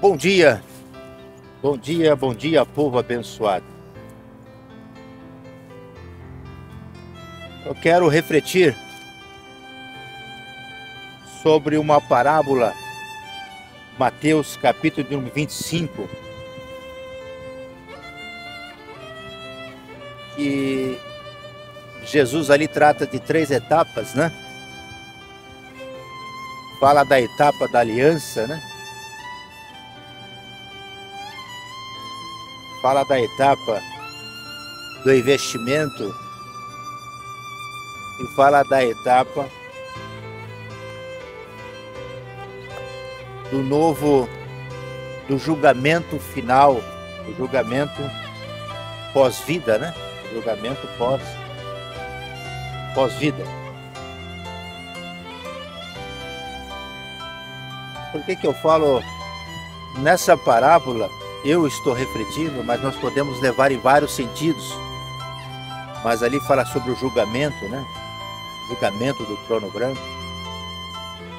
Bom dia, bom dia, bom dia, povo abençoado. Eu quero refletir sobre uma parábola, Mateus capítulo número 25, que Jesus ali trata de 3 etapas, né? Fala da etapa da aliança, né? Fala da etapa do investimento e fala da etapa do julgamento final, do julgamento pós-vida, né? Julgamento pós-vida. Por que eu falo nessa parábola? Eu estou refletindo, mas nós podemos levar em vários sentidos. Mas ali fala sobre o julgamento, né? Julgamento do trono branco.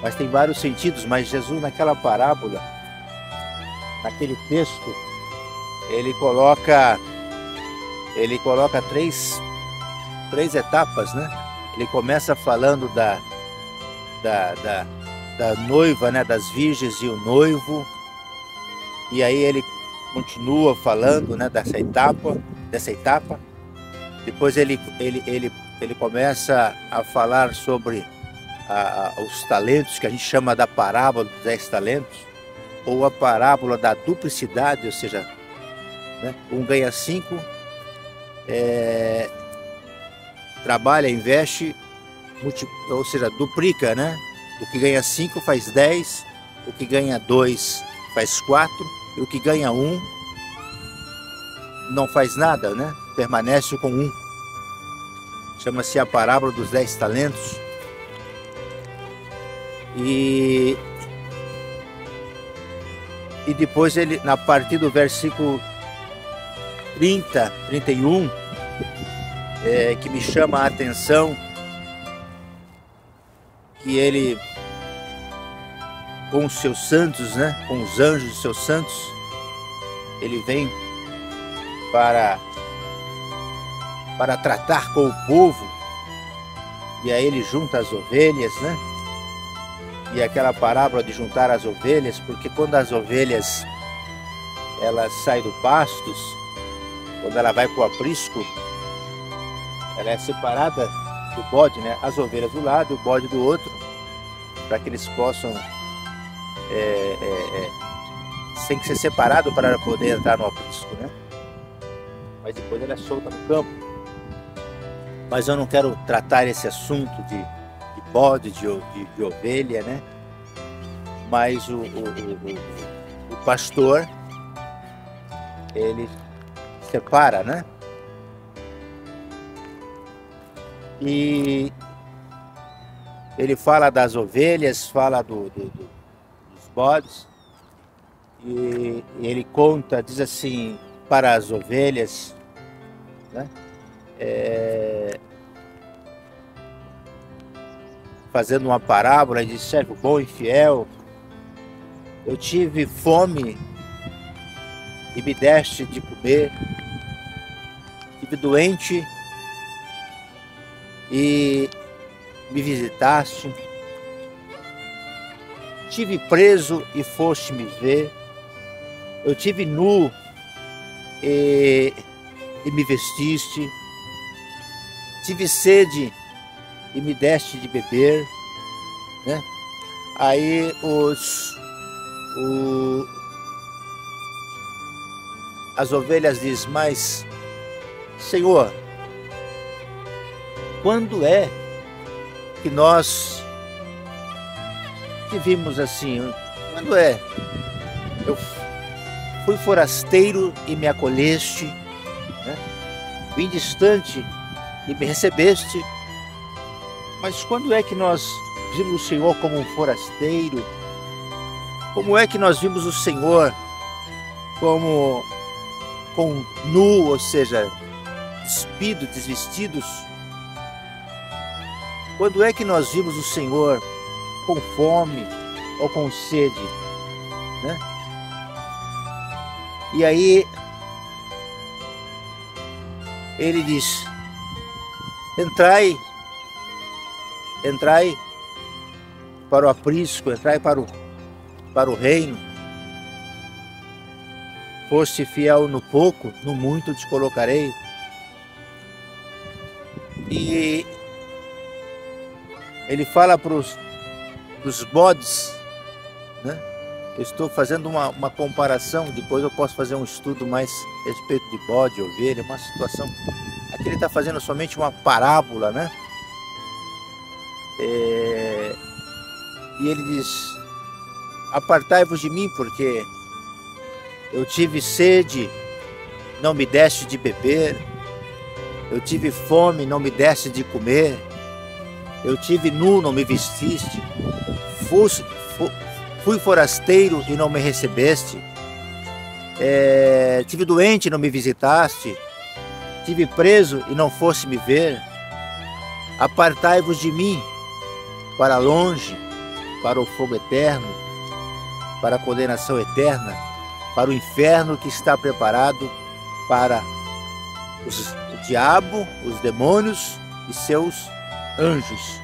Mas tem vários sentidos. Mas Jesus, naquela parábola, naquele texto, ele coloca três etapas, né? Ele começa falando da noiva, né? Das virgens e o noivo. E aí ele continua falando, né, dessa etapa. Depois ele começa a falar sobre os talentos, que a gente chama da parábola dos 10 talentos, ou a parábola da duplicidade, ou seja, né, um ganha 5, trabalha, investe, ou seja, duplica, né? O que ganha 5 faz 10, o que ganha 2 faz 4, e o que ganha 1 não faz nada, né? Permanece com 1. Chama-se a parábola dos 10 talentos. E depois ele, a partir do versículo 31, que me chama a atenção, que ele, com os seus santos, né, com os anjos dos seus santos, ele vem para tratar com o povo. E aí ele junta as ovelhas, né? E aquela parábola de juntar as ovelhas, porque quando as ovelhas elas saem do pastos, quando ela vai para o aprisco, ela é separada do bode, né? As ovelhas do lado e o bode do outro, para que eles possam sem que ser separado para poder entrar no aprisco, né? Mas depois ela é solta no campo. Mas eu não quero tratar esse assunto de bode, de ovelha, né? Mas o pastor, ele separa, né? E ele fala das ovelhas, fala dos bodes, e ele conta, diz assim, para as ovelhas, né? Fazendo uma parábola, ele diz: servo bom e fiel, eu tive fome e me deste de comer, tive doente e me visitaste, tive preso e foste me ver, eu tive nu e me vestiste, tive sede e me deste de beber, né? Aí as ovelhas dizem: mas Senhor, quando é que nós te vimos assim? Quando é? Eu fui forasteiro e me acolheste, né? Vim distante e me recebeste. Mas quando é que nós vimos o Senhor como um forasteiro? Como é que nós vimos o Senhor como nu, ou seja, despido, desvestidos? Quando é que nós vimos o Senhor com fome ou com sede, né? E aí ele diz: entrai para o aprisco, entrai para o reino. Foste fiel no pouco, no muito te colocarei. E ele fala para os bodes, né? Eu estou fazendo uma comparação, depois eu posso fazer um estudo mais a respeito de bode, ovelha, uma situação. Aqui ele está fazendo somente uma parábola, né? E ele diz: apartai-vos de mim, porque eu tive sede, não me deste de beber. Eu tive fome, não me deste de comer. Eu tive nu, não me vestiste. Fui forasteiro e não me recebeste. Tive doente e não me visitaste. Tive preso e não foste me ver. Apartai-vos de mim, para longe, para o fogo eterno, para a condenação eterna, para o inferno que está preparado para o diabo, os demônios e seus anjos.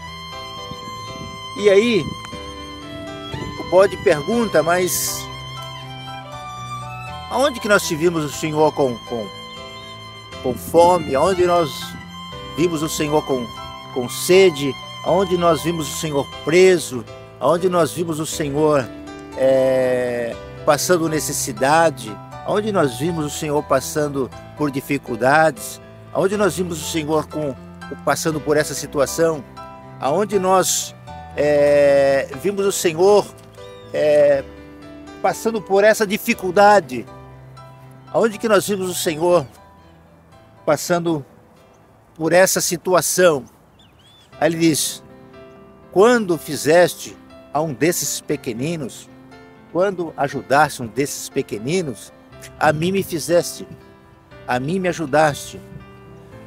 E aí o bode pergunta: mas aonde que nós vimos o Senhor com fome? Aonde nós vimos o Senhor com sede? Aonde nós vimos o Senhor preso? Aonde nós vimos o Senhor passando necessidade? Aonde nós vimos o Senhor passando por dificuldades? Aonde nós vimos o Senhor passando por essa situação? Aonde nós vimos o Senhor passando por essa dificuldade? Aonde que nós vimos o Senhor passando por essa situação? Aí ele diz: quando fizeste a um desses pequeninos, quando ajudaste um desses pequeninos, a mim me fizeste, a mim me ajudaste.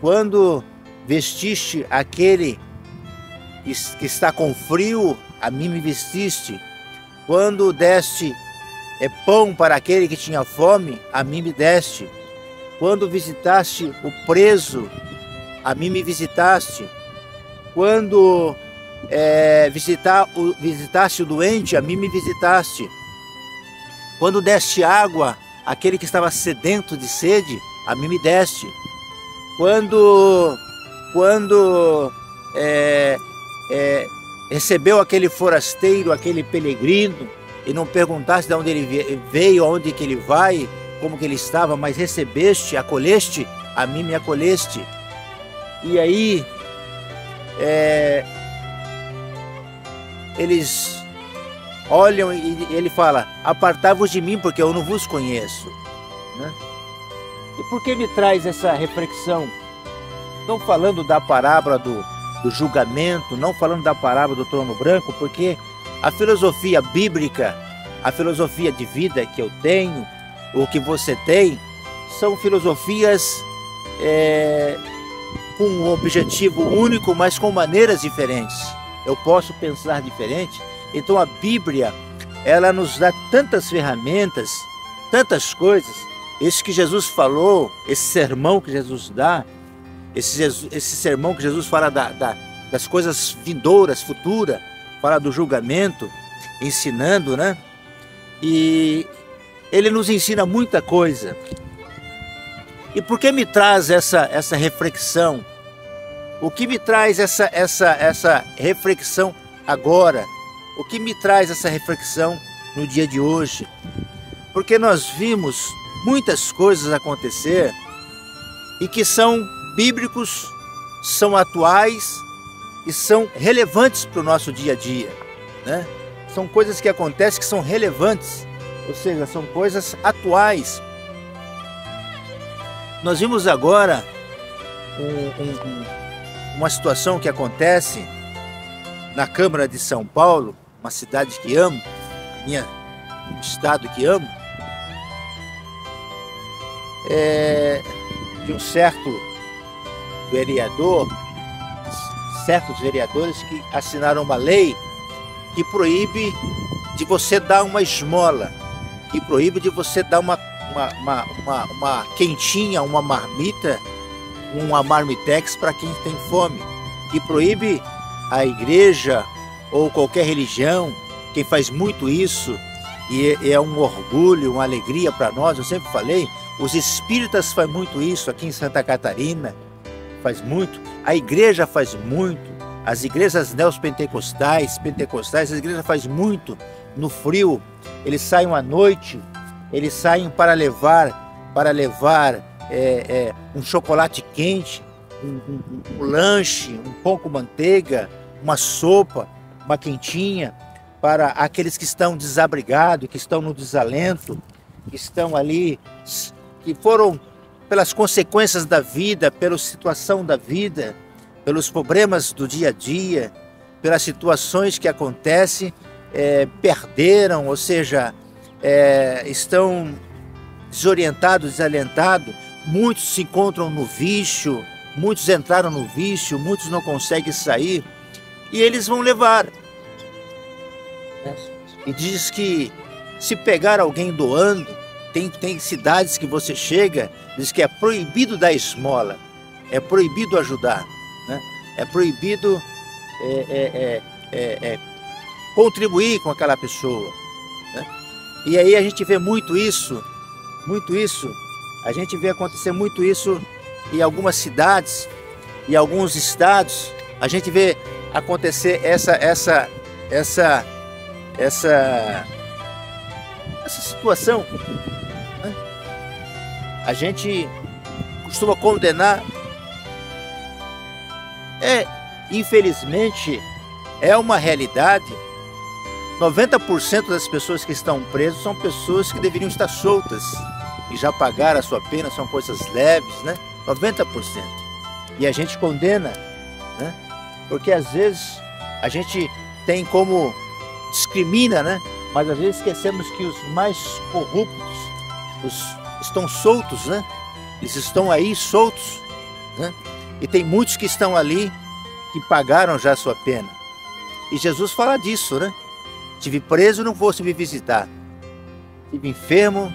Quando vestiste aquele que está com frio, a mim me vestiste. Quando deste pão para aquele que tinha fome, a mim me deste. Quando visitaste o preso, a mim me visitaste. Quando visitaste o doente, a mim me visitaste. Quando deste água àquele que estava sedento de sede, a mim me deste. Quando recebeu aquele forasteiro, aquele peregrino, e não perguntaste de onde ele veio, aonde que ele vai, como que ele estava, mas recebeste, acolheste, a mim me acolheste. E aí eles olham e ele fala: apartai-vos de mim, porque eu não vos conheço, né? E por que me traz essa reflexão? Não falando da parábola do julgamento, não falando da parábola do trono branco, porque a filosofia bíblica, a filosofia de vida que eu tenho, ou que você tem, são filosofias com um objetivo único, mas com maneiras diferentes. Eu posso pensar diferente. Então a Bíblia, ela nos dá tantas ferramentas, tantas coisas. Isso que Jesus falou, esse sermão que Jesus dá, esse sermão que Jesus fala das coisas vindouras, futuras, fala do julgamento, ensinando, né? E ele nos ensina muita coisa. E por que me traz essa reflexão? O que me traz essa reflexão agora? O que me traz essa reflexão no dia de hoje? Porque nós vimos muitas coisas acontecer e que são bíblicos, são atuais e são relevantes para o nosso dia a dia, né? São coisas que acontecem que são relevantes, ou seja, são coisas atuais. Nós vimos agora uma situação que acontece na Câmara de São Paulo, uma cidade que amo, um estado que amo, de um certo vereador, certos vereadores que assinaram uma lei que proíbe de você dar uma esmola, que proíbe de você dar uma quentinha, uma marmita, uma marmitex para quem tem fome. E proíbe a igreja ou qualquer religião, quem faz muito isso, e é um orgulho, uma alegria para nós, eu sempre falei, os espíritas fazem muito isso aqui em Santa Catarina, faz muito, a igreja faz muito, as igrejas neopentecostais, as igrejas fazem muito no frio, eles saem à noite, eles saem para levar um chocolate quente, um lanche, um pão com manteiga, uma sopa, uma quentinha, para aqueles que estão desabrigados, que estão no desalento, que estão ali, que foram pelas consequências da vida, pela situação da vida, pelos problemas do dia a dia, pelas situações que acontecem, perderam, ou seja, estão desorientados, desalentados, muitos se encontram no vício, muitos entraram no vício, muitos não conseguem sair, e eles vão levar. E diz que se pegar alguém doando, tem cidades que você chega, diz que é proibido dar esmola, é proibido ajudar, né? É proibido contribuir com aquela pessoa, né? E aí a gente vê muito isso, a gente vê acontecer muito isso em algumas cidades, em alguns estados, a gente vê acontecer essa situação, né? A gente costuma condenar, infelizmente, é uma realidade. 90% das pessoas que estão presas são pessoas que deveriam estar soltas e já pagaram a sua pena, são coisas leves, né? 90%. E a gente condena, né? Porque às vezes a gente tem como discrimina, né? Mas às vezes esquecemos que os mais corruptos estão soltos, né? Eles estão aí soltos, né? E tem muitos que estão ali que pagaram já a sua pena. E Jesus fala disso, né? Estive preso, não fosse me visitar. Estive enfermo,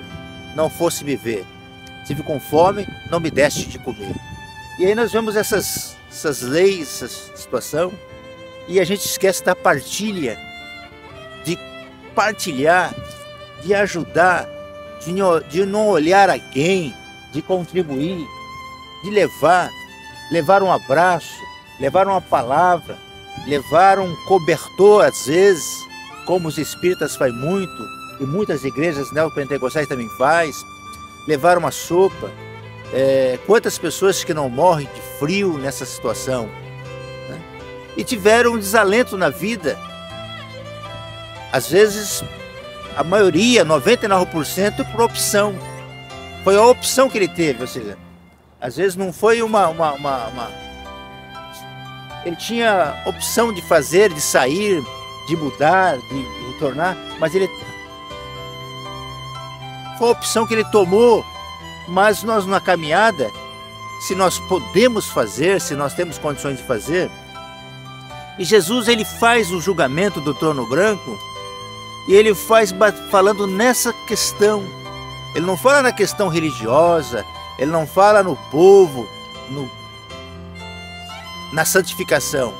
não fosse me ver. Estive com fome, não me deste de comer. E aí nós vemos essas leis, essa situação, e a gente esquece da partilha, de partilhar, de ajudar, de não olhar alguém, de contribuir, de levar um abraço, levar uma palavra, levar um cobertor às vezes, como os espíritas fazem muito, e muitas igrejas neopentecostais também faz, levar uma sopa. Quantas pessoas que não morrem de frio nessa situação, né? E tiveram um desalento na vida. Às vezes, a maioria, 99%, por opção. Foi a opção que ele teve, ou seja, às vezes não foi Ele tinha opção de fazer, de sair, de mudar, de retornar, mas ele... Foi a opção que ele tomou, mas nós na caminhada, se nós podemos fazer, se nós temos condições de fazer, e Jesus ele faz o julgamento do trono branco, e ele faz falando nessa questão, ele não fala na questão religiosa, ele não fala no povo, na santificação,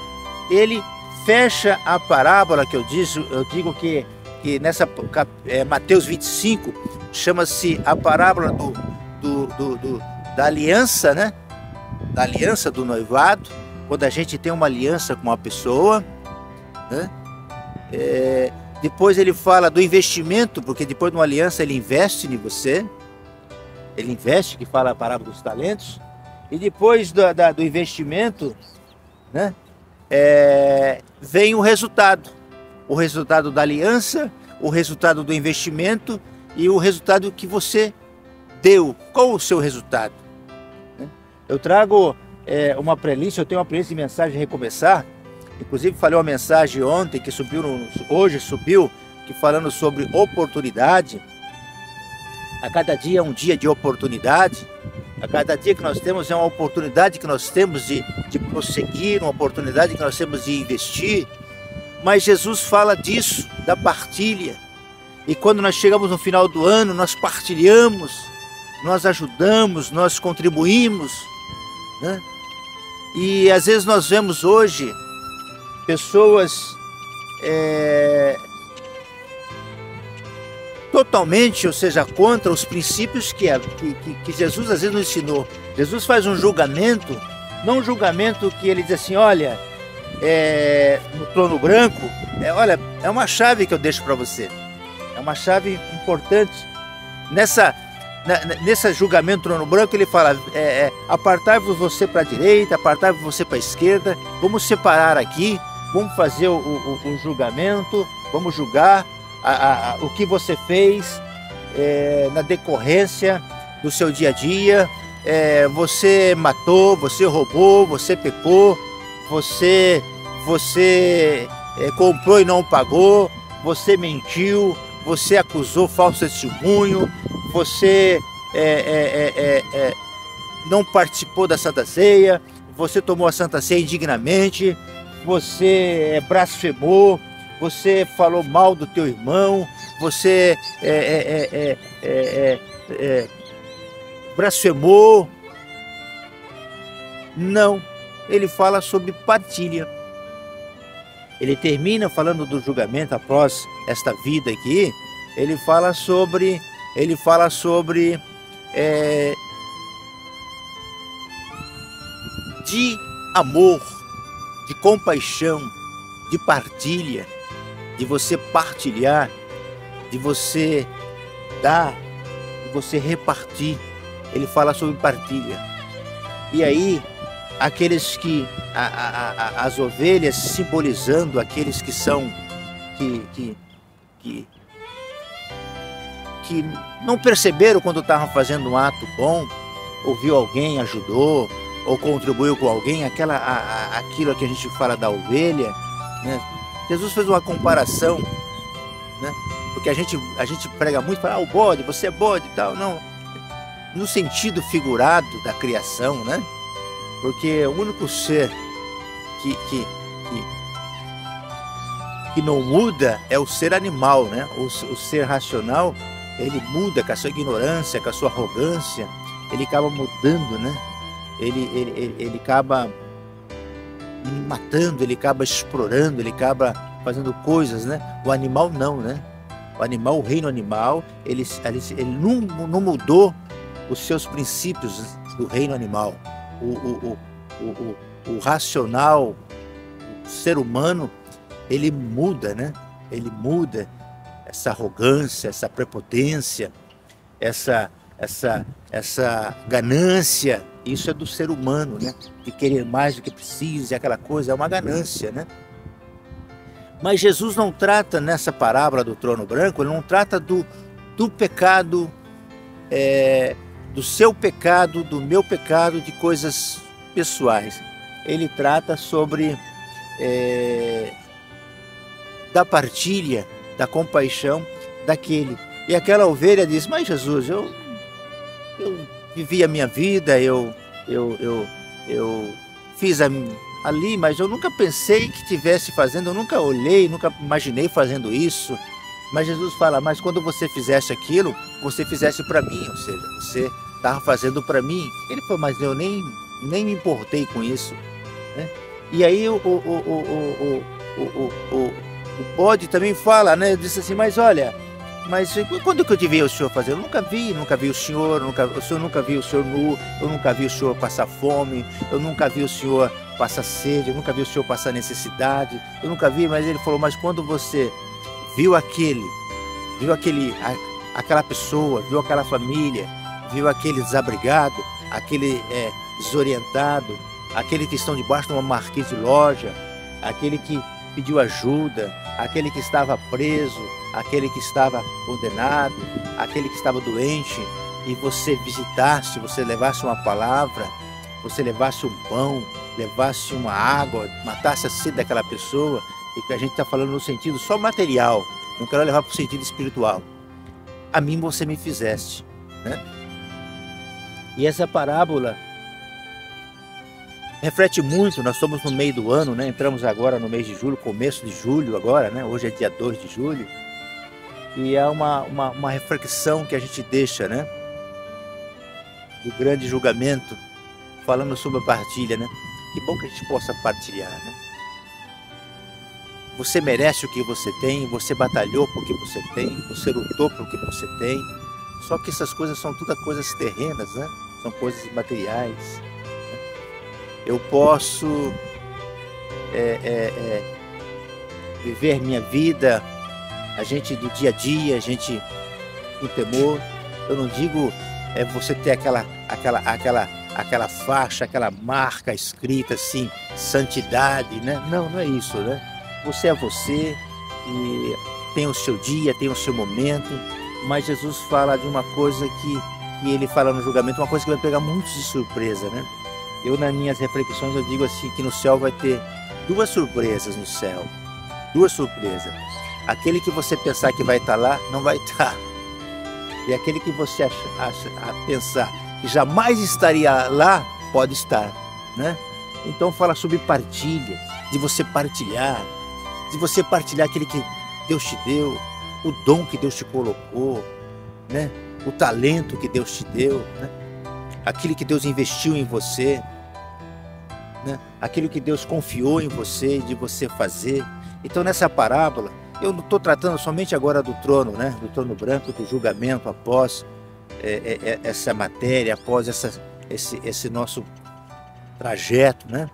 ele fecha a parábola que eu digo que nessa Mateus 25, chama-se a parábola da aliança, né? Da aliança do noivado, quando a gente tem uma aliança com uma pessoa, né? Depois ele fala do investimento, porque depois de uma aliança ele investe em você, ele investe, que fala a parábola dos talentos, e depois do investimento, né? Vem o resultado da aliança, o resultado do investimento e o resultado que você deu. Qual o seu resultado? Eu trago uma playlist, eu tenho uma playlist de mensagem Recomeçar, inclusive falei uma mensagem ontem que hoje subiu, que falando sobre oportunidade. A cada dia é um dia de oportunidade. A cada dia que nós temos é uma oportunidade que nós temos de prosseguir, uma oportunidade que nós temos de investir. Mas Jesus fala disso, da partilha. E quando nós chegamos no final do ano, nós partilhamos, nós ajudamos, nós contribuímos, né? E às vezes nós vemos hoje pessoas totalmente, ou seja, contra os princípios que Jesus às vezes nos ensinou. Jesus faz um julgamento, não um julgamento que ele diz assim, olha, no trono branco, olha, é uma chave que eu deixo para você. É uma chave importante. Nesse julgamento trono branco, ele fala, apartai-vos você para a direita, apartai-vos você para a esquerda, vamos separar aqui, vamos fazer o julgamento, vamos julgar o que você fez na decorrência do seu dia a dia. Você matou, você roubou, você pecou, você comprou e não pagou, você mentiu, você acusou falso testemunho, você não participou da Santa Ceia, você tomou a Santa Ceia indignamente, você blasfemou, você falou mal do teu irmão, você blasfemou. Não, ele fala sobre partilha. Ele termina falando do julgamento após esta vida aqui. Ele fala sobre de amor, de compaixão, de partilha, de você partilhar, de você dar, de você repartir. Ele fala sobre partilha. E aí, aqueles que as ovelhas simbolizando aqueles que são que não perceberam quando estavam fazendo um ato bom, ouviu alguém, ajudou ou contribuiu com alguém, aquilo que a gente fala da ovelha, né? Jesus fez uma comparação, né? Porque a gente prega muito, fala, o bode, você é bode e tal, não, no sentido figurado da criação, né? Porque o único ser que não muda é o ser animal, né? O ser racional, ele muda com a sua ignorância, com a sua arrogância, ele acaba mudando, né? Ele acaba matando, ele acaba explorando, ele acaba fazendo coisas, né? O animal não, né? O animal, o reino animal, ele não mudou os seus princípios do reino animal. O racional, o ser humano, ele muda, né? Ele muda essa arrogância, essa prepotência, essa ganância. Isso é do ser humano, né? De querer mais do que precisa, aquela coisa, é uma ganância, né? Mas Jesus não trata nessa parábola do trono branco, ele não trata do pecado, do seu pecado, do meu pecado, de coisas pessoais. Ele trata sobre da partilha, da compaixão daquele. E aquela ovelha diz, mas Jesus, eu vivi a minha vida, eu fiz ali, mas eu nunca pensei que estivesse fazendo, eu nunca olhei, nunca imaginei fazendo isso. Mas Jesus fala, mas quando você fizesse aquilo, você fizesse para mim, ou seja, você estava fazendo para mim. Ele falou, mas eu nem me importei com isso, né? E aí o bode também fala, né? Disse assim, mas olha, mas quando que eu te vi o senhor fazer? Eu nunca vi o senhor, o senhor nunca viu o senhor nu, eu nunca vi o senhor passar fome, eu nunca vi o senhor passar sede, eu nunca vi o senhor passar necessidade, eu nunca vi. Mas ele falou, mas quando você viu aquela pessoa, viu aquela família, viu aquele desabrigado, aquele desorientado, aquele que estão debaixo de uma marquise de loja, aquele que pediu ajuda, aquele que estava preso, aquele que estava condenado, aquele que estava doente, e você visitasse, você levasse uma palavra, você levasse um pão, levasse uma água, matasse a sede daquela pessoa. E que a gente está falando no sentido só material, não quero levar para o sentido espiritual. A mim você me fizeste, né? E essa parábola reflete muito. Nós estamos no meio do ano, né? Entramos agora no mês de julho, começo de julho agora, né? Hoje é dia 2 de julho. E é uma reflexão que a gente deixa, né? Do grande julgamento, falando sobre a partilha, né? Que bom que a gente possa partilhar, né? Você merece o que você tem, você batalhou por que você tem, você lutou por que você tem. Só que essas coisas são todas coisas terrenas, né? São coisas materiais. Eu posso viver minha vida, a gente do dia a dia, a gente com temor. Eu não digo você ter aquela faixa, aquela marca escrita assim, santidade, né? Não, não é isso, né? Você é você e tem o seu dia, tem o seu momento, mas Jesus fala de uma coisa que ele fala no julgamento, uma coisa que vai pegar muitos de surpresa, né? Eu, nas minhas reflexões, eu digo assim, que no céu vai ter duas surpresas no céu. Duas surpresas. Aquele que você pensar que vai estar lá, não vai estar. E aquele que você pensar que jamais estaria lá, pode estar, né? Então fala sobre partilha, de você partilhar aquele que Deus te deu, o dom que Deus te colocou, né? O talento que Deus te deu, né? Aquilo que Deus investiu em você, né? Aquilo que Deus confiou em você, de você fazer. Então nessa parábola, eu não estou tratando somente agora do trono, né? Do trono branco, do julgamento após essa matéria, após esse nosso trajeto, né?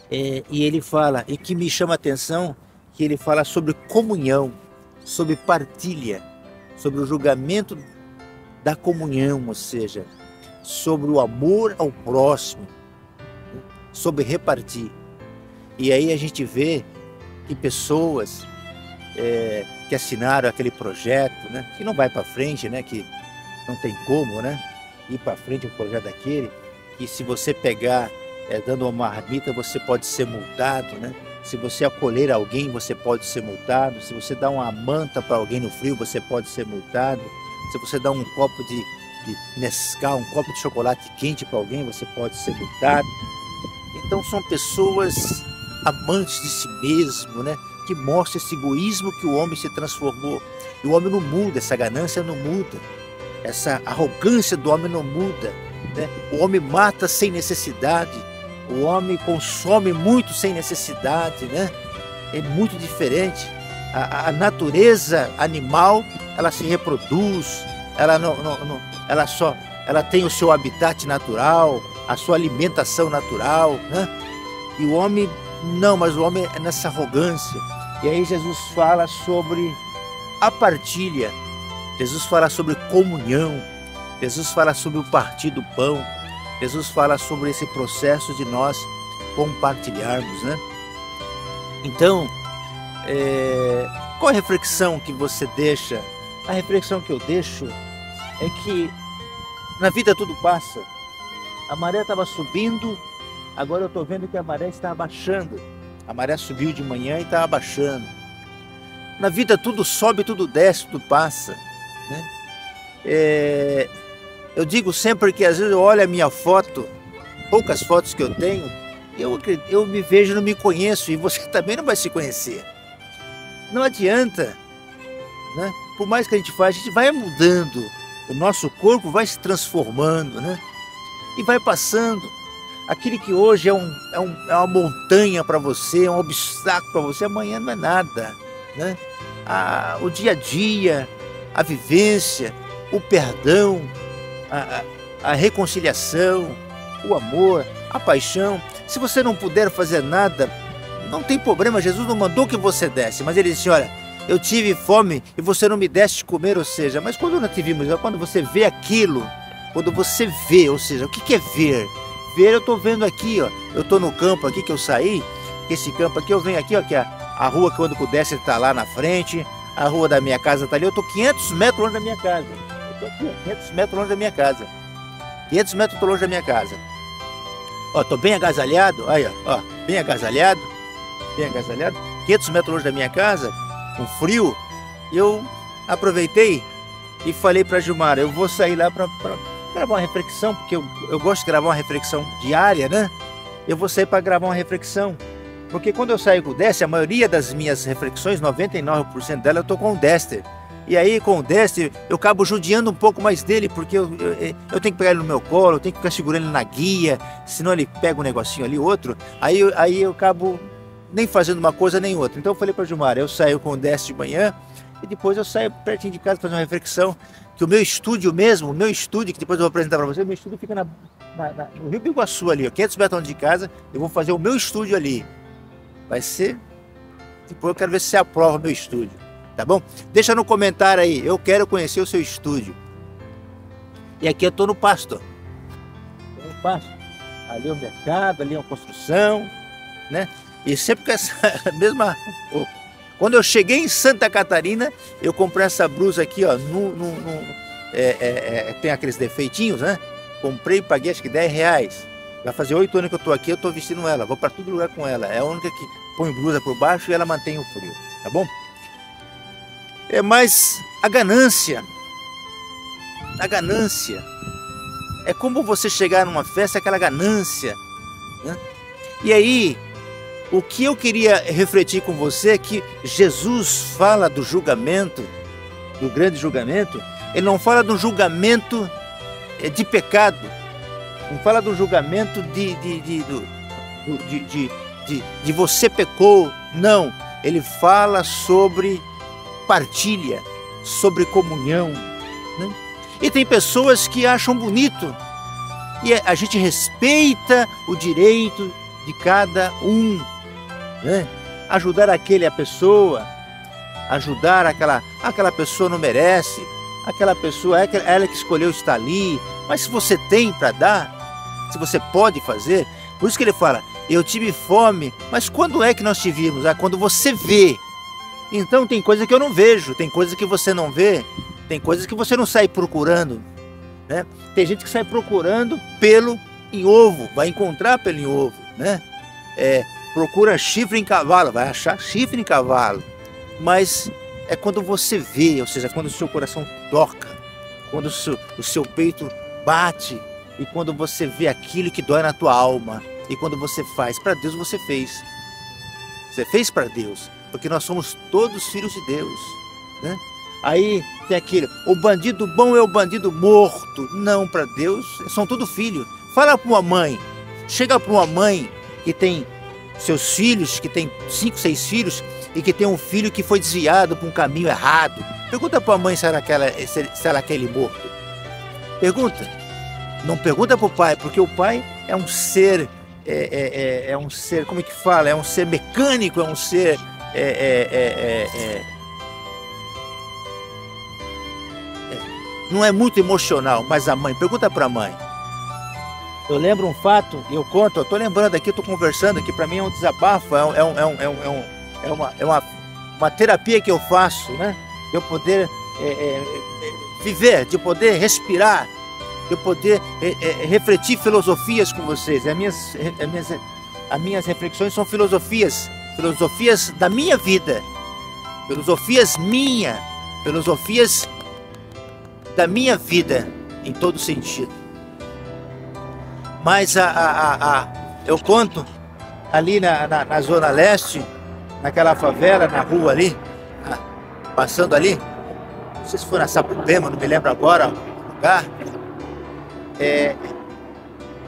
E ele fala, e que me chama a atenção, que ele fala sobre comunhão, sobre partilha, sobre o julgamento da comunhão, ou seja, sobre o amor ao próximo, sobre repartir. E aí a gente vê que pessoas que assinaram aquele projeto, né, que não vai para frente, né, que não tem como, né, ir para frente o projeto daquele, que se você pegar dando uma marmita, você pode ser multado, né? Se você acolher alguém, você pode ser multado. Se você dá uma manta para alguém no frio, você pode ser multado. Se você dá um copo de Nescau, um copo de chocolate quente para alguém, você pode ser multado. Então são pessoas amantes de si mesmo, né? Que mostram esse egoísmo que o homem se transformou. E o homem não muda, essa ganância não muda, essa arrogância do homem não muda, né? O homem mata sem necessidade. O homem consome muito sem necessidade, né? É muito diferente. A natureza animal, ela se reproduz, ela tem o seu habitat natural, a sua alimentação natural, né? E o homem não, mas o homem é nessa arrogância. E aí Jesus fala sobre a partilha, Jesus fala sobre comunhão, Jesus fala sobre o partir do pão, Jesus fala sobre esse processo de nós compartilharmos, né? Então, qual a reflexão que você deixa? A reflexão que eu deixo é que na vida tudo passa. A maré estava subindo, agora eu estou vendo que a maré está abaixando. A maré subiu de manhã e está abaixando. Na vida tudo sobe, tudo desce, tudo passa, né? Eu digo sempre que às vezes eu olho a minha foto, poucas fotos que eu tenho, eu me vejo, não me conheço, e você também não vai se conhecer. Não adianta, né? Por mais que a gente faça, a gente vai mudando, o nosso corpo vai se transformando, né? E vai passando. Aquilo que hoje é uma montanha para você, é um obstáculo para você, amanhã não é nada, né? O dia a dia, a vivência, o perdão, a reconciliação, o amor, a paixão. Se você não puder fazer nada, não tem problema. Jesus não mandou que você desse, mas ele disse, olha, eu tive fome e você não me deste de comer, ou seja, mas quando nós tivemos, quando você vê aquilo, quando você vê, ou seja, o que é ver? Ver, eu estou vendo aqui, ó, eu estou no campo aqui que eu saí, que esse campo aqui, eu venho aqui, ó, que a rua que quando pudesse está lá na frente, a rua da minha casa está ali, eu estou 500 metros longe da minha casa. Estou aqui, 500 metros longe da minha casa. 500 metros estou longe da minha casa. Ó, estou bem agasalhado. Aí, ó, bem agasalhado. Bem agasalhado. 500 metros longe da minha casa, com frio. Eu aproveitei e falei para Gilmar, eu vou sair lá para gravar uma reflexão, porque eu gosto de gravar uma reflexão diária, né? Eu vou sair para gravar uma reflexão. Porque quando eu saio com o Dester, a maioria das minhas reflexões, 99% dela, eu tô com o Dester. E aí com o Dester eu acabo judiando um pouco mais dele, porque eu tenho que pegar ele no meu colo, eu tenho que ficar segurando ele na guia, senão ele pega um negocinho ali, outro. Aí eu acabo nem fazendo uma coisa nem outra. Então eu falei para Gilmar, eu saio com o Dester de manhã e depois eu saio pertinho de casa fazer uma reflexão. Que o meu estúdio mesmo, que depois eu vou apresentar para você, o meu estúdio fica no Rio Biguaçu ali, ó, 500 metros de casa, eu vou fazer o meu estúdio ali. Vai ser... Depois eu quero ver se você aprova o meu estúdio, tá bom? Deixa no comentário aí, eu quero conhecer o seu estúdio. E aqui eu tô no pasto. Tô no pasto. Ali é o mercado, ali é uma construção, né? E sempre com essa mesma roupa. Quando eu cheguei em Santa Catarina, eu comprei essa blusa aqui, ó, tem aqueles defeitinhos, né? Comprei e paguei acho que R$10. Vai fazer 8 anos que eu tô aqui, eu tô vestindo ela, vou para todo lugar com ela. É a única que põe blusa por baixo e ela mantém o frio, tá bom? Mas a ganância é como você chegar numa festa, aquela ganância, né? E aí, o que eu queria refletir com você é que Jesus fala do julgamento, do grande julgamento. Ele não fala do julgamento de pecado, não fala do julgamento de você pecou, não. Ele fala sobre partilha, sobre comunhão, né? E tem pessoas que acham bonito, e a gente respeita o direito de cada um, né? Ajudar a pessoa, ajudar aquela pessoa não merece, aquela pessoa, ela que escolheu estar ali, mas se você tem para dar, se você pode fazer, por isso que ele fala, eu tive fome, mas quando é que nós te vimos? Quando você vê. Então tem coisa que eu não vejo, tem coisa que você não vê, tem coisas que você não sai procurando, né? Tem gente que sai procurando pelo em ovo, vai encontrar pelo em ovo, né? Procura chifre em cavalo, vai achar chifre em cavalo, mas é quando você vê, ou seja, quando o seu coração toca, quando o seu peito bate, e quando você vê aquilo que dói na tua alma, e quando você faz para Deus, você fez para Deus, porque nós somos todos filhos de Deus, né? Aí tem aquilo, o bandido bom é o bandido morto. Não, para Deus são tudo filho. Fala para uma mãe, chega para uma mãe que tem seus filhos, que tem 5, 6 filhos, e que tem um filho que foi desviado para um caminho errado. Pergunta para a mãe se ela quer ele morto. Pergunta. Não pergunta para o pai, porque o pai é um ser, é um ser, como é que fala? É um ser mecânico, é um ser... não é muito emocional, mas a mãe, pergunta para a mãe. Eu lembro um fato, eu conto, eu tô lembrando aqui, tô conversando aqui, para mim é um desabafo, é uma terapia que eu faço, né? De eu poder viver, de poder respirar, de eu poder refletir filosofias com vocês. As minhas reflexões são filosofias da minha vida, filosofias da minha vida, em todo sentido. Mas eu conto ali na Zona Leste, naquela favela, na rua ali, passando ali, não sei se foi na Sapupema, não me lembro agora o lugar,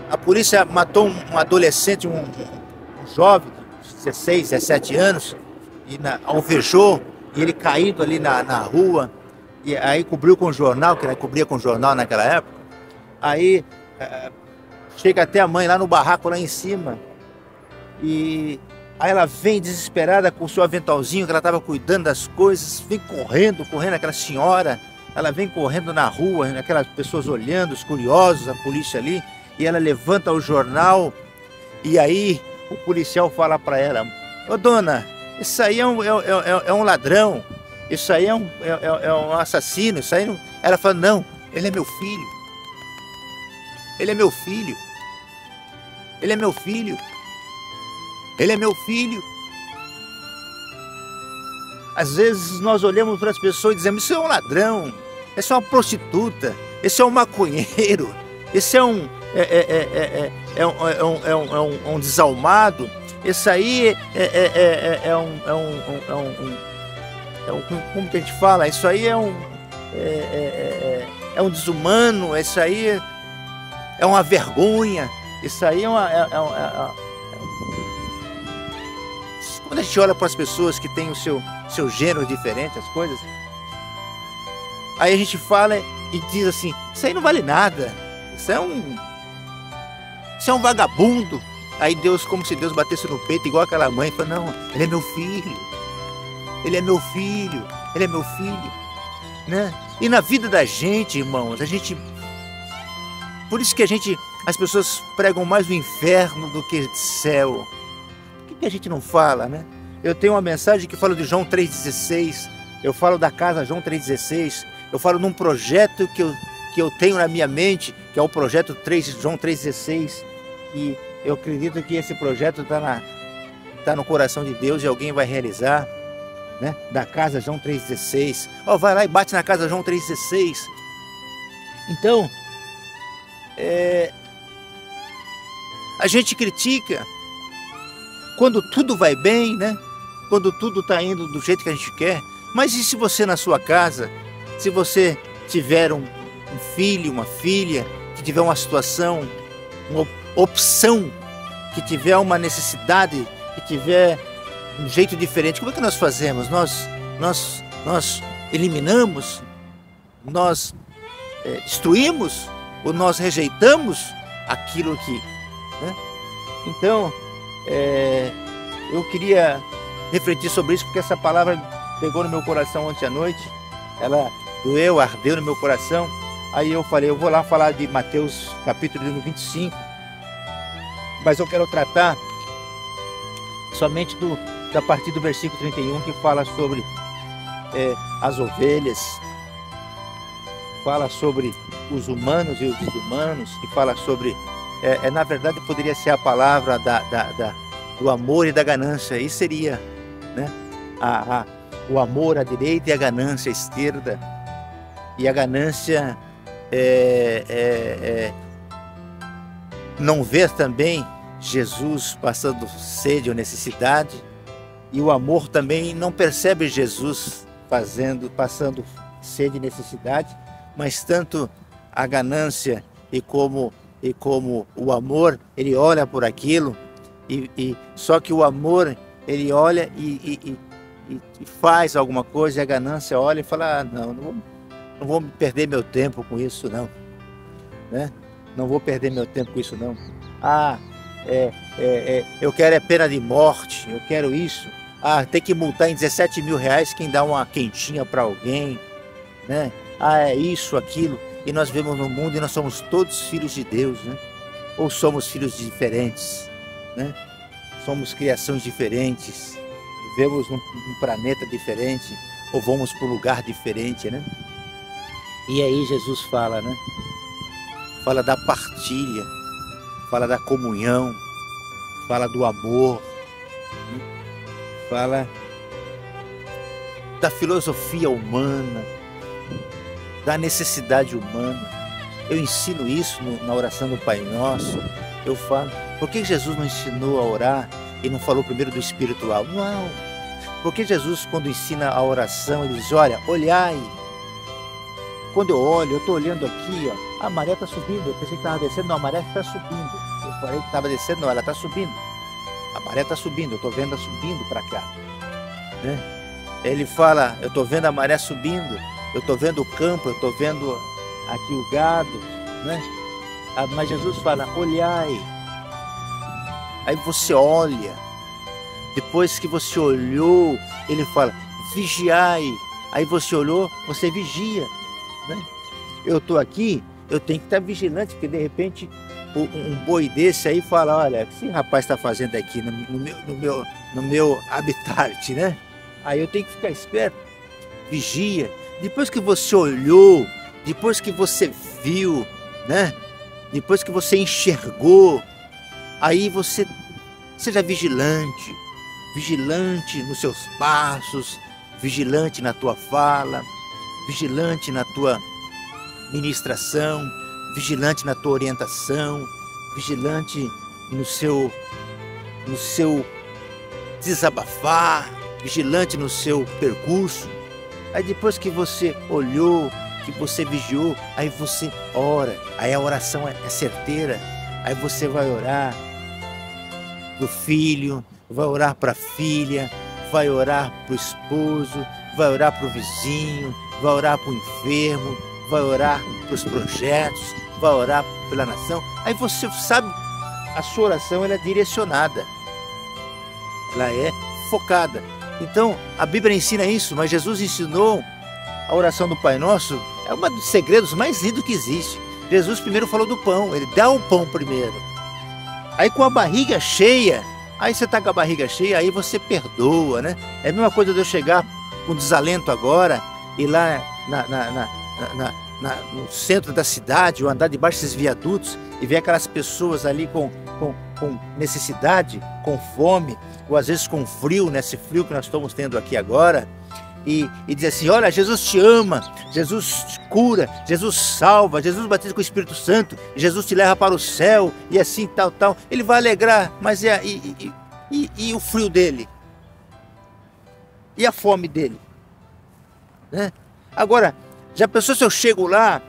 a polícia matou um adolescente, um jovem, de 16, 17 anos, e alvejou, e ele caído ali na rua, e aí cobriu com jornal, que ela cobria com jornal naquela época. Aí chega até a mãe lá no barraco, lá em cima, e aí ela vem desesperada com o seu aventalzinho, que ela estava cuidando das coisas, vem correndo aquela senhora, ela vem correndo na rua, aquelas pessoas olhando, os curiosos, a polícia ali, e ela levanta o jornal, e aí o policial fala para ela, ô dona, isso aí é um ladrão, isso aí é um assassino, isso aí não... Ela fala, não, ele é meu filho. Ele é meu filho. Ele é meu filho. Ele é meu filho. Às vezes nós olhamos para as pessoas e dizemos, isso é um ladrão, isso é uma prostituta, esse é um maconheiro, esse é um um desalmado, esse aí como que a gente fala? Isso aí é um desumano, isso aí é uma vergonha, isso aí quando a gente olha para as pessoas que têm o seu gênero diferente, as coisas, aí a gente fala e diz assim, isso aí não vale nada, isso é um vagabundo. Aí Deus, como se Deus batesse no peito, igual aquela mãe, fala, não, ele é meu filho, ele é meu filho, ele é meu filho, né? E na vida da gente, irmãos, por isso que as pessoas pregam mais o inferno do que o céu. Por que a gente não fala, né? Eu tenho uma mensagem que fala de João 3,16, eu falo da casa João 3,16, eu falo num projeto que eu tenho na minha mente, que é o projeto João 3,16, e eu acredito que esse projeto está no coração de Deus e alguém vai realizar, né? Da casa João 3,16. Vai lá e bate na casa João 3,16. Então, a gente critica quando tudo vai bem, né? Quando tudo está indo do jeito que a gente quer. Mas e se você na sua casa, se você tiver um filho, uma filha, que tiver uma situação, uma opção, que tiver uma necessidade, que tiver um jeito diferente, como é que nós fazemos? Nós eliminamos, nós destruímos, ou nós rejeitamos aquilo que, né? Então, eu queria refletir sobre isso, porque essa palavra pegou no meu coração ontem à noite, ela doeu, ardeu no meu coração. Aí eu falei, eu vou lá falar de Mateus capítulo 25, mas eu quero tratar somente a partir do versículo 31, que fala sobre as ovelhas, fala sobre os humanos e os desumanos, que fala sobre, na verdade poderia ser a palavra do amor e da ganância, aí seria, né, o amor à direita e a ganância à esquerda. E a ganância não ver também Jesus passando sede ou necessidade, e o amor também não percebe Jesus passando sede e necessidade, mas tanto a ganância e como o amor, ele olha por aquilo, e só que o amor, ele olha e faz alguma coisa, e a ganância olha e fala, não vou perder meu tempo com isso não, né? Não vou perder meu tempo com isso não. Eu quero pena de morte, eu quero isso. Tem que multar em 17 mil reais quem dá uma quentinha para alguém, né? É isso, aquilo. E nós vivemos no mundo e nós somos todos filhos de Deus, né? Ou somos filhos diferentes, né? Somos criações diferentes, vivemos num planeta diferente, ou vamos para um lugar diferente, né? E aí Jesus fala, né? Fala da partilha, fala da comunhão, fala do amor, né? Fala da filosofia humana, da necessidade humana. Eu ensino isso na oração do Pai Nosso. Eu falo, por que Jesus não ensinou a orar e não falou primeiro do espiritual? Não, porque Jesus, quando ensina a oração, ele diz, olha, olhai. Quando eu olho, eu estou olhando aqui, ó, a maré está subindo. Eu pensei que estava descendo, não, a maré está subindo. Eu falei que estava descendo, não, ela está subindo. A maré está subindo, eu estou vendo ela subindo para cá, né? Ele fala, eu estou vendo a maré subindo, eu estou vendo o campo, eu estou vendo aqui o gado, né? Mas Jesus fala, olhai. Aí você olha. Depois que você olhou, ele fala, vigiai. Aí você olhou, você vigia, né? Eu estou aqui, eu tenho que estar vigilante, porque de repente um boi desse aí fala, olha, o que esse rapaz está fazendo aqui no meu habitat, né? Aí eu tenho que ficar esperto, vigia. Depois que você olhou, depois que você viu, né? Depois que você enxergou, aí você seja vigilante, vigilante nos seus passos, vigilante na tua fala, vigilante na tua ministração, vigilante na tua orientação, vigilante no seu desabafar, vigilante no seu percurso. Aí depois que você olhou, que você vigiou, aí você ora, aí a oração é certeira, aí você vai orar pro filho, vai orar para a filha, vai orar pro esposo, vai orar pro vizinho, vai orar pro enfermo, vai orar pros projetos, vai orar pela nação. Aí você sabe, a sua oração ela é direcionada, ela é focada. Então, a Bíblia ensina isso, mas Jesus ensinou a oração do Pai Nosso, é um dos segredos mais lindos que existe. Jesus primeiro falou do pão, ele dá o pão primeiro. Aí com a barriga cheia, aí você está com a barriga cheia, aí você perdoa, né? É a mesma coisa de eu chegar com desalento agora, e lá no centro da cidade, ou andar debaixo desses viadutos, e ver aquelas pessoas ali com necessidade, com fome, ou às vezes com frio, nesse frio que nós estamos tendo aqui agora, e dizer assim, olha, Jesus te ama, Jesus te cura, Jesus salva, Jesus batiza com o Espírito Santo, Jesus te leva para o céu, e assim, tal, ele vai alegrar, mas e o frio dele? E a fome dele? Né? Agora, já pensou se eu chego lá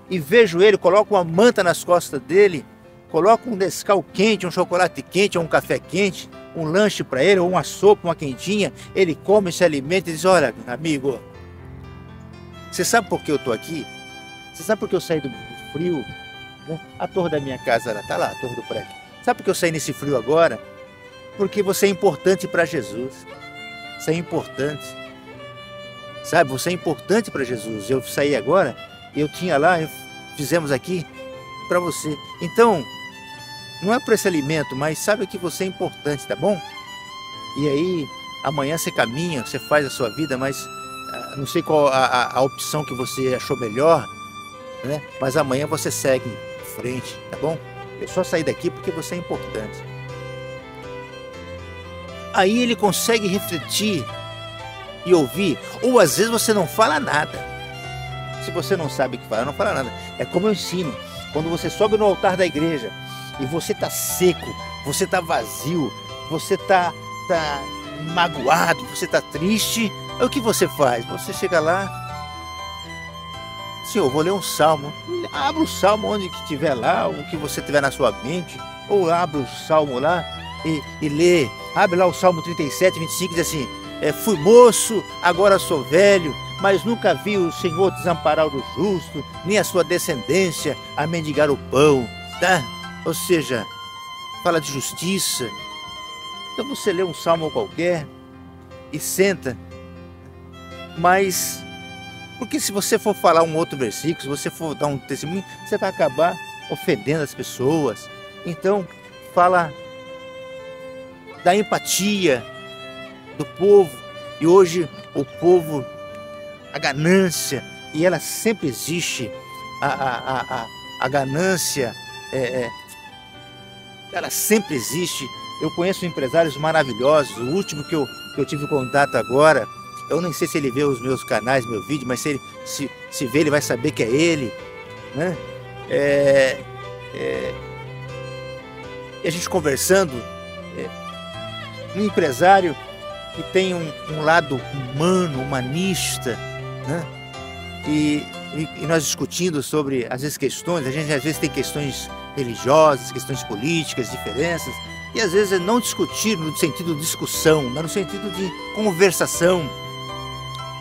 e vejo ele, coloco uma manta nas costas dele, coloco um Nescau quente, um chocolate quente, ou um café quente, um lanche para ele, ou uma sopa, uma quentinha, ele come, se alimenta e diz, olha, amigo, você sabe por que eu estou aqui? Você sabe por que eu saí do frio? Né? A torre da minha casa está lá, a torre do prédio. Sabe por que eu saí nesse frio agora? Porque você é importante para Jesus. Você é importante. Sabe, você é importante para Jesus. Eu saí agora, eu tinha lá, fizemos aqui para você. Então, não é para esse alimento, mas sabe que você é importante, tá bom? E aí, amanhã você caminha, você faz a sua vida, mas não sei qual a opção que você achou melhor, né? Mas amanhã você segue em frente, tá bom? Eu só saí daqui porque você é importante. Aí ele consegue refletir e ouvir, ou às vezes você não fala nada. Se você não sabe o que falar, não fala nada. É como eu ensino, quando você sobe no altar da igreja e você está seco, você está vazio, você está magoado, você está triste, é o que você faz? Você chega lá, Senhor, vou ler um salmo. Abra o salmo onde que estiver lá, o que você tiver na sua mente, ou abra o salmo lá e lê. Abre lá o Salmo 37, 25, diz assim, fui moço, agora sou velho, mas nunca vi o Senhor desamparar o justo, nem a sua descendência a mendigar o pão, tá? Ou seja, fala de justiça. Então você lê um salmo qualquer e senta, mas, porque se você for falar um outro versículo, se você for dar um testemunho, você vai acabar ofendendo as pessoas. Então, fala da empatia do povo. E hoje o povo, a ganância, e ela sempre existe, a ganância, ela sempre existe. Eu conheço empresários maravilhosos. O último que eu tive contato agora, eu nem sei se ele vê os meus canais, meu vídeo, mas se ele se vê, ele vai saber que é ele, né? E a gente conversando, um empresário que tem um lado humano, humanista, né? E nós discutindo sobre, às vezes, questões, a gente às vezes tem questões religiosas, questões políticas, diferenças, e às vezes não discutir no sentido de discussão, mas no sentido de conversação.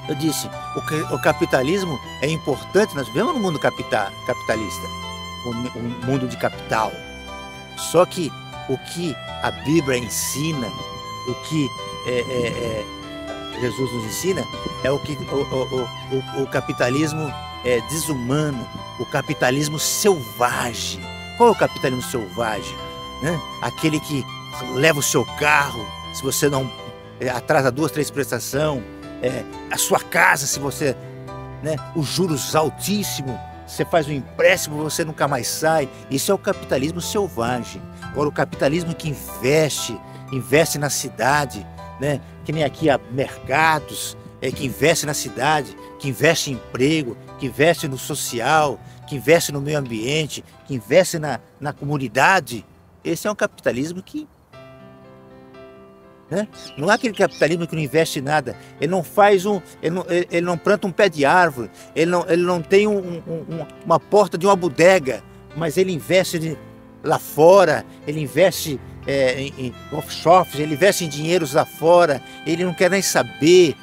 Eu disse, o capitalismo é importante, nós vivemos no mundo capitalista, um mundo de capital. Só que o que a Bíblia ensina, o que Jesus nos ensina, é o capitalismo desumano, o capitalismo selvagem. Qual é o capitalismo selvagem? Né? Aquele que leva o seu carro, se você não atrasa 2, 3 prestações, a sua casa, se você, né, os juros altíssimos, você faz um empréstimo, você nunca mais sai. Isso é o capitalismo selvagem. Agora, o capitalismo que investe na cidade, né? Que nem aqui há mercados, que investe na cidade, que investe em emprego, que investe no social, que investe no meio ambiente, que investe na comunidade. Esse é um capitalismo que, né? Não é aquele capitalismo que não investe em nada. Ele não faz ele não planta um pé de árvore, ele não tem uma porta de uma bodega, mas ele investe lá fora, ele investe em offshores, ele investe em dinheiros lá fora, ele não quer nem saber,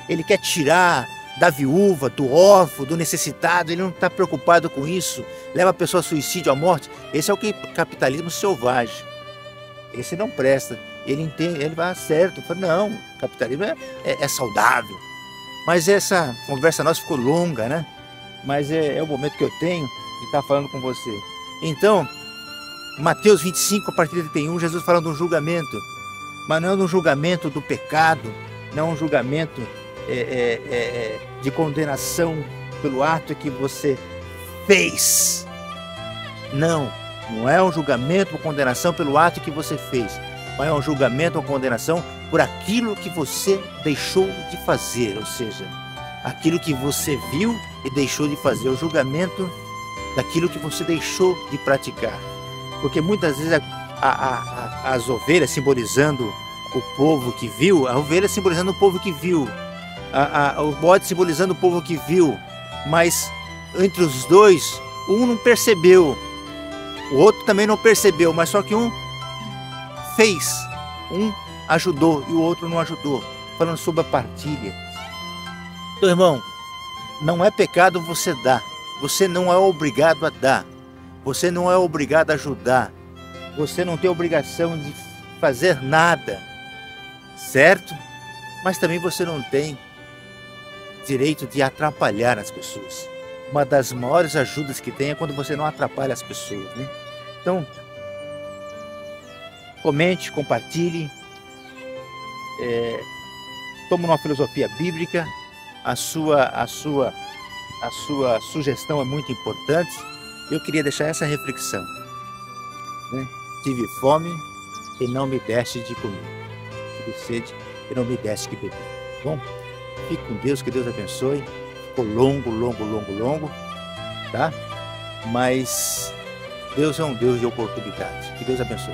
ele quer tirar da viúva, do órfão, do necessitado, ele não está preocupado com isso, leva a pessoa a suicídio, à morte. Esse é o capitalismo selvagem. Esse não presta. Ele entende, ele vai certo, fala, não, o capitalismo é saudável. Mas essa conversa nossa ficou longa, né? Mas é o momento que eu tenho de estar falando com você. Então, Mateus 25, a partir de 31, Jesus fala de um julgamento, mas não é um julgamento do pecado, não é um julgamento de condenação pelo ato que você fez. Não é um julgamento ou condenação pelo ato que você fez, mas é um julgamento ou condenação por aquilo que você deixou de fazer, ou seja, aquilo que você viu e deixou de fazer, o julgamento daquilo que você deixou de praticar. Porque muitas vezes as ovelhas simbolizando o povo que viu, a ovelha simbolizando o povo que viu, o bode simbolizando o povo que viu, mas entre os dois, um não percebeu, o outro também não percebeu, mas só que um fez, um ajudou e o outro não ajudou, falando sobre a partilha. Então, irmão, não é pecado você dar, você não é obrigado a dar, você não é obrigado a ajudar, você não tem obrigação de fazer nada, certo? Mas também você não tem direito de atrapalhar as pessoas. Uma das maiores ajudas que tem é quando você não atrapalha as pessoas, né? Então, comente, compartilhe, tome uma filosofia bíblica, a sua sugestão é muito importante. Eu queria deixar essa reflexão, né? Tive fome e não me deste de comer, tive sede e não me deste de beber. Bom, fique com Deus, que Deus abençoe. Ficou longo, tá? Mas Deus é um Deus de oportunidade. Que Deus abençoe.